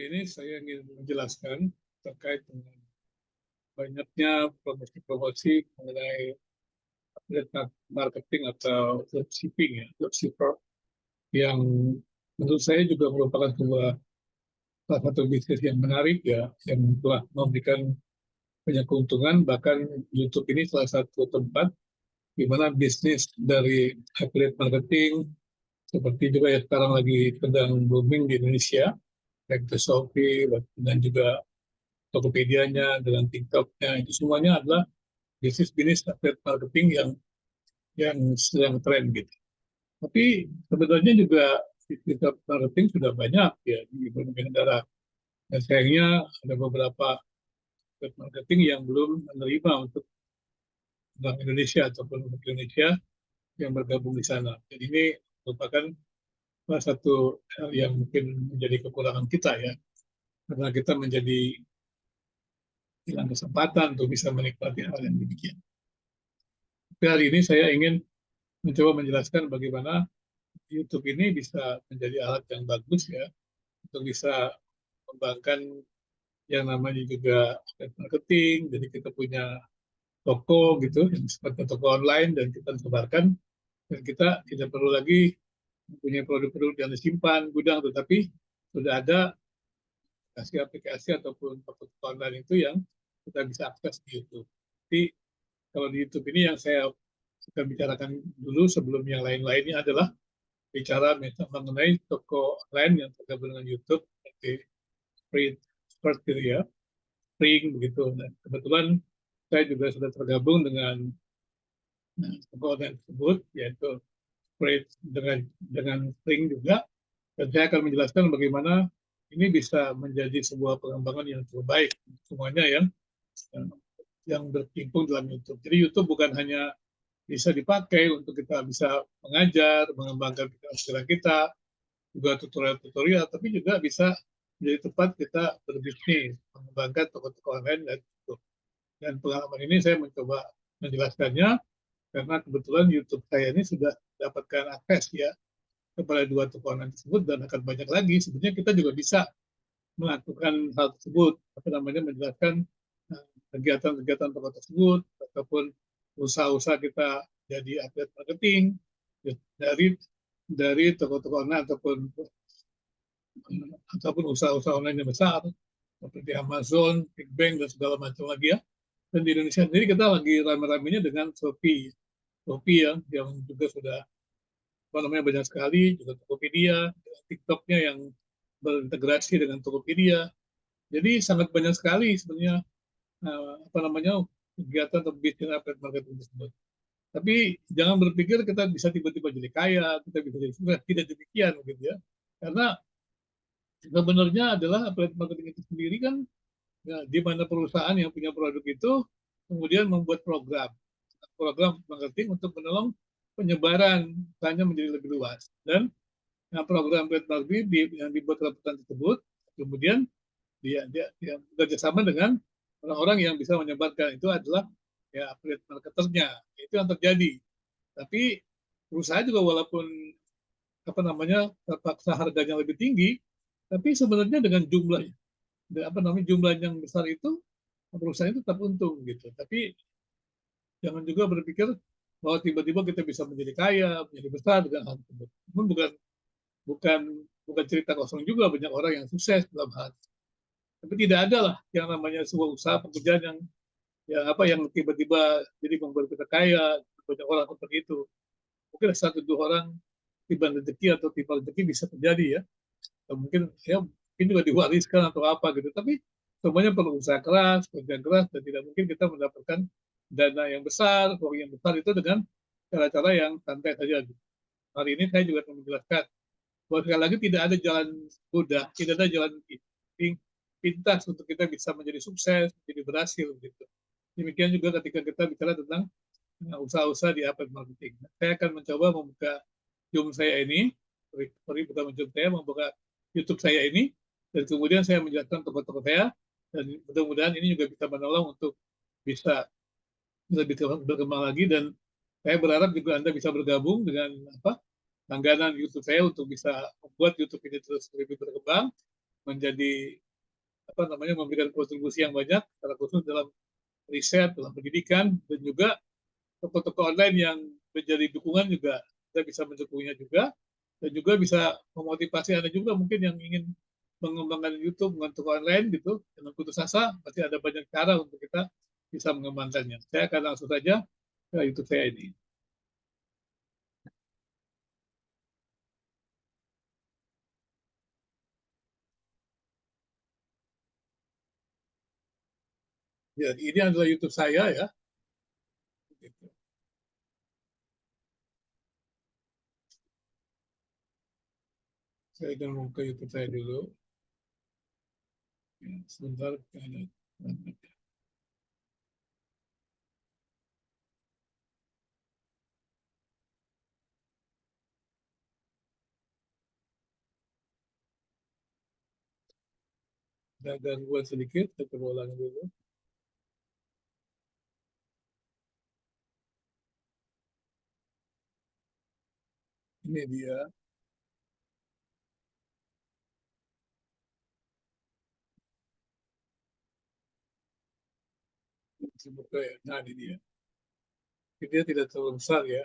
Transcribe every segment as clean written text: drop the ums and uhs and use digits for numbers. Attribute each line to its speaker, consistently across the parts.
Speaker 1: Ini saya ingin menjelaskan terkait dengan banyaknya promosi-promosi mengenai affiliate marketing atau dropshipping ya, dropshipper yang menurut saya juga merupakan salah satu bisnis yang menarik ya, yang telah memberikan banyak keuntungan. Bahkan YouTube ini salah satu tempat di mana bisnis dari affiliate marketing seperti juga ya sekarang lagi sedang booming di Indonesia, baik itu Shopee dan juga Tokopedia-nya dengan TikTok-nya, itu semuanya adalah bisnis-bisnis affiliate marketing yang sedang tren gitu. Tapi sebenarnya juga bisnis affiliate marketing sudah banyak ya di berbagai negara. Dan sayangnya ada beberapa affiliate marketing yang belum menerima untuk Bank Indonesia ataupun untuk Indonesia yang bergabung di sana. Jadi ini merupakan salah satu hal yang mungkin menjadi kekurangan kita ya, karena kita menjadi hilang kesempatan untuk bisa menikmati hal yang demikian. Tapi hari ini saya ingin mencoba menjelaskan bagaimana YouTube ini bisa menjadi alat yang bagus ya untuk bisa mengembangkan yang namanya juga marketing. Jadi kita punya toko gitu yang seperti toko online dan kita sebarkan, dan kita tidak perlu lagi mempunyai produk-produk yang disimpan gudang, tetapi sudah ada aplikasi ataupun toko online itu yang kita bisa akses di YouTube. Jadi kalau di YouTube ini yang saya akan bicarakan dulu sebelum yang lain-lainnya adalah bicara mengenai toko online yang tergabung dengan YouTube seperti seperti ya, Spring begitu. Dan kebetulan saya juga sudah tergabung dengan toko online tersebut, yaitu Spring dengan Spring juga. Dan saya akan menjelaskan bagaimana ini bisa menjadi sebuah pengembangan yang terbaik semuanya yang berkecimpung dalam YouTube. Jadi YouTube bukan hanya bisa dipakai untuk kita bisa mengajar, mengembangkan pikiran kita, juga tutorial-tutorial, tapi juga bisa menjadi tempat kita berbisnis, mengembangkan toko-toko online dan YouTube. Dan pengalaman ini saya mencoba menjelaskannya karena kebetulan YouTube saya ini sudah dapatkan akses ya kepada dua toko online tersebut, dan akan banyak lagi. Sebenarnya kita juga bisa melakukan hal tersebut, apa namanya, menjelaskan kegiatan-kegiatan toko tersebut ataupun usaha-usaha kita jadi affiliate marketing dari toko-toko online ataupun usaha-usaha online yang besar seperti Amazon, Big dan segala macam lagi ya. Dan di Indonesia sendiri kita lagi rame-ramenya dengan Shopee. Shopee yang juga sudah apa namanya banyak sekali, juga Tokopedia, TikTok-nya yang berintegrasi dengan Tokopedia. Jadi sangat banyak sekali sebenarnya apa namanya kegiatan atau bisnis affiliate marketing tersebut. Tapi jangan berpikir kita bisa tiba-tiba jadi kaya, kita bisa jadi sukses. Tidak demikian gitu ya. Karena sebenarnya adalah affiliate marketing itu sendiri kan ya, di mana perusahaan yang punya produk itu kemudian membuat program marketing untuk menolong penyebaran hanya menjadi lebih luas. Dan program affiliate marketing yang dibuat oleh perusahaan tersebut kemudian dia bekerjasama dengan orang-orang yang bisa menyebarkan, itu adalah ya affiliate marketernya. Itu yang terjadi. Tapi perusahaan juga walaupun apa namanya terpaksa harganya lebih tinggi, tapi sebenarnya dengan jumlah yang besar itu perusahaan itu tetap untung gitu. Tapi jangan juga berpikir bahwa tiba-tiba kita bisa menjadi kaya, menjadi besar dengan hal tersebut. Namun bukan bukan cerita kosong juga, banyak orang yang sukses dalam hal. Tapi tidak ada lah yang namanya sebuah usaha pekerjaan yang tiba-tiba jadi membuat kita kaya. Banyak orang seperti itu. Mungkin satu dua orang tiba rezeki atau tiba rezeki bisa terjadi ya. Atau mungkin juga diwariskan atau apa gitu. Tapi semuanya perlu usaha keras, kerja keras, dan tidak mungkin kita mendapatkan dana yang besar, uang yang besar itu dengan cara-cara yang santai saja. Hari ini saya juga akan menjelaskan bahwa sekali lagi tidak ada jalan mudah, tidak ada jalan pintas untuk kita bisa menjadi sukses, menjadi berhasil gitu. Demikian juga ketika kita bicara tentang usaha-usaha di affiliate marketing. Saya akan mencoba membuka Zoom saya ini, membuka YouTube saya ini, dan kemudian saya menjelaskan toko-toko saya, dan mudah-mudahan ini juga bisa menolong untuk bisa lebih berkembang lagi. Dan saya berharap juga Anda bisa bergabung dengan langganan YouTube saya untuk bisa membuat YouTube ini terus lebih berkembang, menjadi apa namanya memberikan kontribusi yang banyak, secara khusus dalam riset, dalam pendidikan, dan juga toko-toko online yang menjadi dukungan juga kita bisa mendukungnya juga, dan juga bisa memotivasi Anda juga mungkin yang ingin mengembangkan YouTube dengan toko online gitu, dengan putus asa, pasti ada banyak cara untuk kita bisa mengembangkannya. Saya akan langsung saja ke YouTube saya ini. Ya, ini adalah YouTube saya ya. Gitu. Saya akan buka YouTube saya dulu. Ya, sebentar. Ada gangguan sedikit, saya coba ulangi dulu. Ini dia. Saya buka ya. Nah, ini dia. Dia tidak terlalu besar ya.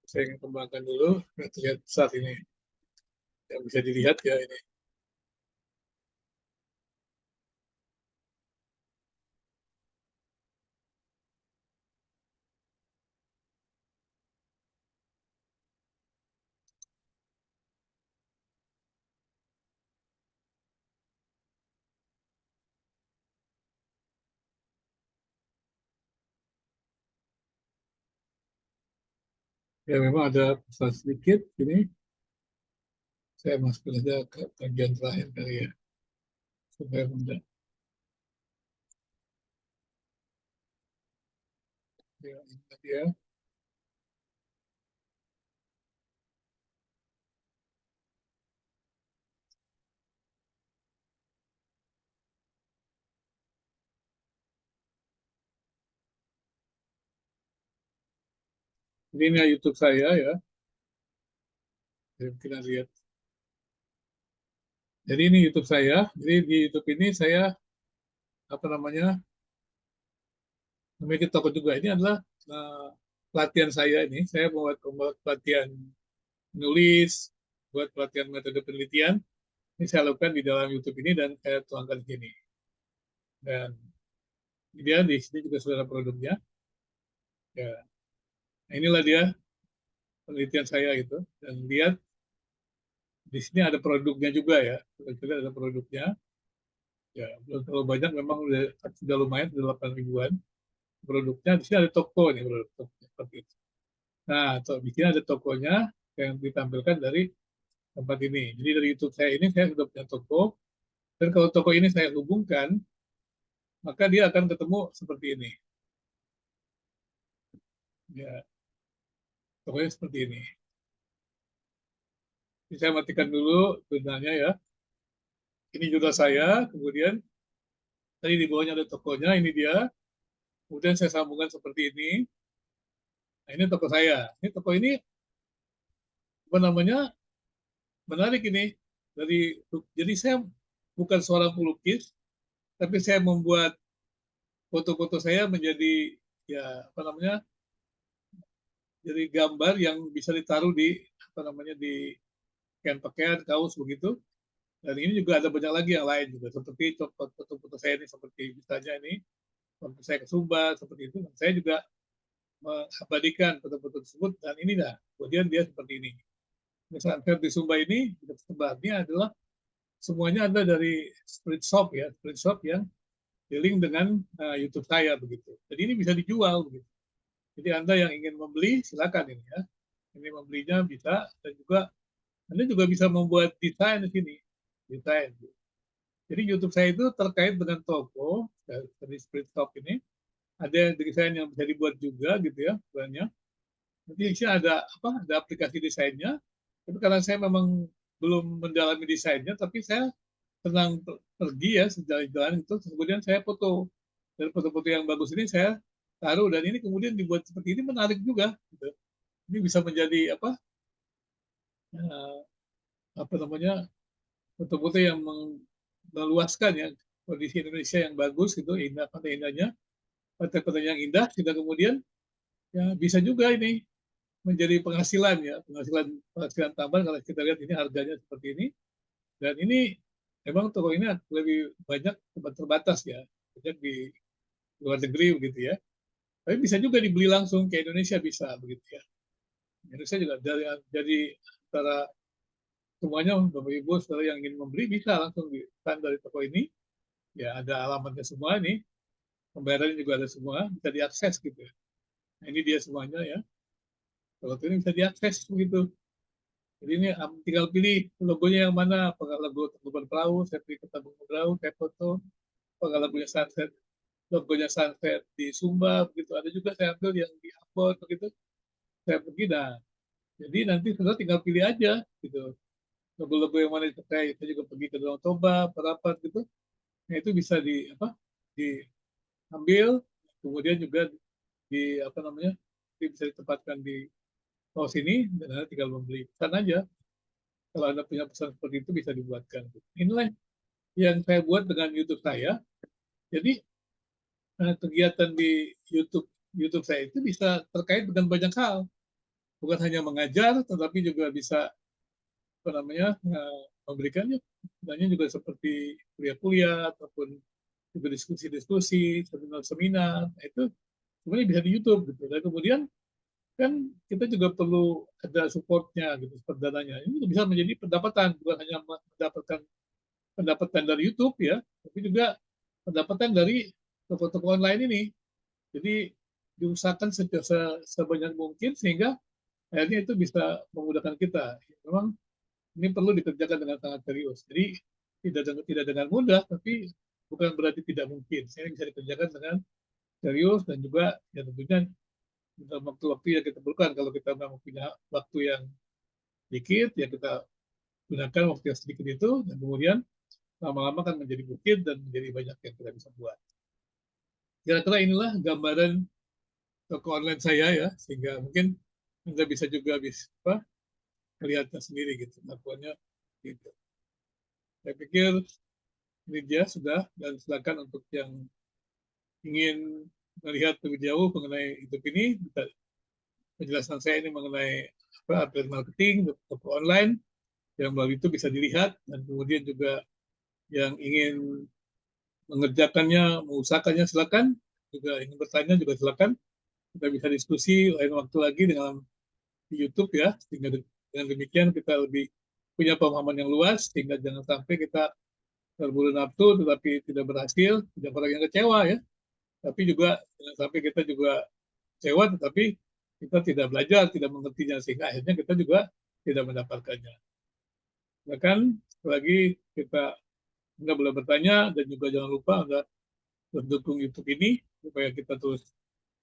Speaker 1: Saya ingin kembangkan dulu. Nah, terlihat besar ini. Yang bisa dilihat ya ini. Ya memang ada besar sedikit ini. Saya masuk saja ke bagian terakhir kali ya. Supaya mudah. Ya, ini dia. Ini YouTube saya ya. Jadi kita lihat. Jadi ini YouTube saya. Jadi di YouTube ini saya apa namanya memiliki toko juga. Ini adalah uh, pelatihan saya ini. Saya membuat pelatihan menulis, buat pelatihan metode penelitian. Ini saya lakukan di dalam YouTube ini dan saya tuangkan di sini. Dan dia di sini juga sudah ada produknya. Ya, nah, inilah dia penelitian saya gitu. Dan lihat di sini ada produknya juga ya. Kita ada produknya. Ya, belum terlalu banyak, memang sudah lumayan, sudah 8 ribuan produknya. Di sini ada toko nih, produk toko, seperti itu. Nah, di sini ada tokonya yang ditampilkan dari tempat ini. Jadi dari YouTube saya ini saya sudah punya toko. Dan kalau toko ini saya hubungkan, maka dia akan ketemu seperti ini. Ya, tokonya seperti ini. Jadi saya matikan dulu jurnalnya ya. Ini jurnal saya, kemudian tadi di bawahnya ada tokonya, ini dia. Kemudian saya sambungkan seperti ini. Nah, ini toko saya. Ini toko ini apa namanya? Menarik ini. Jadi saya bukan seorang pelukis, tapi saya membuat foto-foto saya menjadi ya apa namanya? Jadi gambar yang bisa ditaruh di apa namanya di pakaian, kaos begitu. Dan ini juga ada banyak lagi yang lain juga, seperti foto-foto saya ini, seperti misalnya ini waktu saya ke Sumba seperti itu. Dan saya juga mengabadikan foto-foto tersebut dan ini dah. Kemudian dia seperti ini. Misalnya di Sumba ini sebarnya adalah semuanya ada dari Sprint Shop ya, Sprint Shop yang link dengan YouTube saya begitu. Jadi ini bisa dijual begitu. Jadi Anda yang ingin membeli silakan ini ya. Ini membelinya bisa, dan juga Anda juga bisa membuat desain di sini. Desain. Jadi YouTube saya itu terkait dengan toko dari Sprint Shop ini. Ada desain yang bisa dibuat juga gitu ya, banyak. Nanti sih ada apa? Ada aplikasi desainnya. Tapi karena saya memang belum mendalami desainnya, tapi saya senang pergi ya sejalan-jalan itu. Kemudian saya foto. Dan foto-foto yang bagus ini saya taruh, dan ini kemudian dibuat seperti ini menarik juga. Gitu. Ini bisa menjadi apa namanya, foto-foto yang meluaskan ya kondisi Indonesia yang bagus itu, indah, pantai indahnya, pantai-pantai yang indah, kita kemudian ya bisa juga ini menjadi penghasilan ya, penghasilan tambahan kalau kita lihat ini harganya seperti ini. Dan ini memang toko ini lebih banyak tempat terbatas ya, banyak di luar negeri begitu ya. Tapi bisa juga dibeli langsung ke Indonesia, bisa begitu ya. Indonesia juga jadi antara semuanya, Bapak Ibu saudara yang ingin membeli bisa langsung dipesan dari toko ini. Ya ada alamatnya semua ini, pembayarannya juga ada semua, bisa diakses gitu ya. Nah, ini dia semuanya ya. Kalau ini bisa diakses begitu. Jadi ini tinggal pilih logonya yang mana, apakah logo Tangkuban Perahu, saya pilih ke Tangkuban Perahu, saya foto, apakah logonya Sunset, logonya Sunset di Sumba, begitu. Ada juga saya ambil yang di Ambon, begitu. Saya pergi, nah, jadi nanti saudara tinggal pilih aja, gitu. Logo-logo yang mana dipakai, saya juga pergi ke Danau Toba, Parapat, gitu. Nah, itu bisa diambil, kemudian juga apa namanya, bisa ditempatkan di pos ini, dan Anda tinggal membeli. Pesan aja, kalau Anda punya pesan seperti itu bisa dibuatkan. Inilah yang saya buat dengan YouTube saya. Jadi kegiatan di YouTube saya itu bisa terkait dengan banyak hal, bukan hanya mengajar, tetapi juga bisa apa namanya memberikannya, sebenarnya juga seperti kuliah-kuliah ataupun juga diskusi-diskusi, seminar-seminar. Nah, itu sebenarnya bisa di YouTube gitu. Dan kemudian kan kita juga perlu ada supportnya gitu, dananya. Ini bisa menjadi pendapatan, bukan hanya mendapatkan pendapatan dari YouTube ya, tapi juga pendapatan dari toko-toko online ini. Jadi diusahakan sebanyak mungkin sehingga akhirnya itu bisa memudahkan kita. Memang ini perlu dikerjakan dengan sangat serius. Jadi tidak dengan mudah, tapi bukan berarti tidak mungkin. Saya bisa dikerjakan dengan serius dan juga ya tentunya dalam waktu-waktu yang kita perlukan. Kalau kita memang punya waktu yang sedikit, ya kita gunakan waktu yang sedikit itu, dan kemudian lama-lama kan menjadi bukit dan menjadi banyak yang kita bisa buat. Kira-kira inilah gambaran toko online saya ya, sehingga mungkin Anda bisa juga melihatnya sendiri gitu, lakukannya gitu. Saya pikir ini dia sudah, dan silakan untuk yang ingin melihat lebih jauh mengenai YouTube ini, penjelasan saya ini mengenai affiliate marketing, toko online, yang melalui itu bisa dilihat, dan kemudian juga yang ingin mengerjakannya, mengusahakannya silakan, juga ingin bertanya juga silakan. Kita bisa diskusi lain waktu lagi dengan di YouTube ya, sehingga dengan demikian kita lebih punya pemahaman yang luas, sehingga jangan sampai kita terburu nafsu tetapi tidak berhasil, tidak orang yang kecewa ya, tapi juga jangan sampai kita juga kecewa tetapi kita tidak belajar, tidak mengertinya, sehingga akhirnya kita juga tidak mendapatkannya. Bahkan lagi kita Anda boleh bertanya, dan juga jangan lupa Anda mendukung YouTube ini supaya kita terus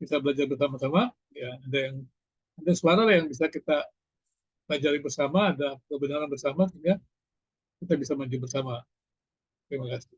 Speaker 1: bisa belajar bersama-sama. Ya, ada suara yang bisa kita pelajari bersama, ada kebenaran bersama, sehingga kita bisa maju bersama. Terima kasih.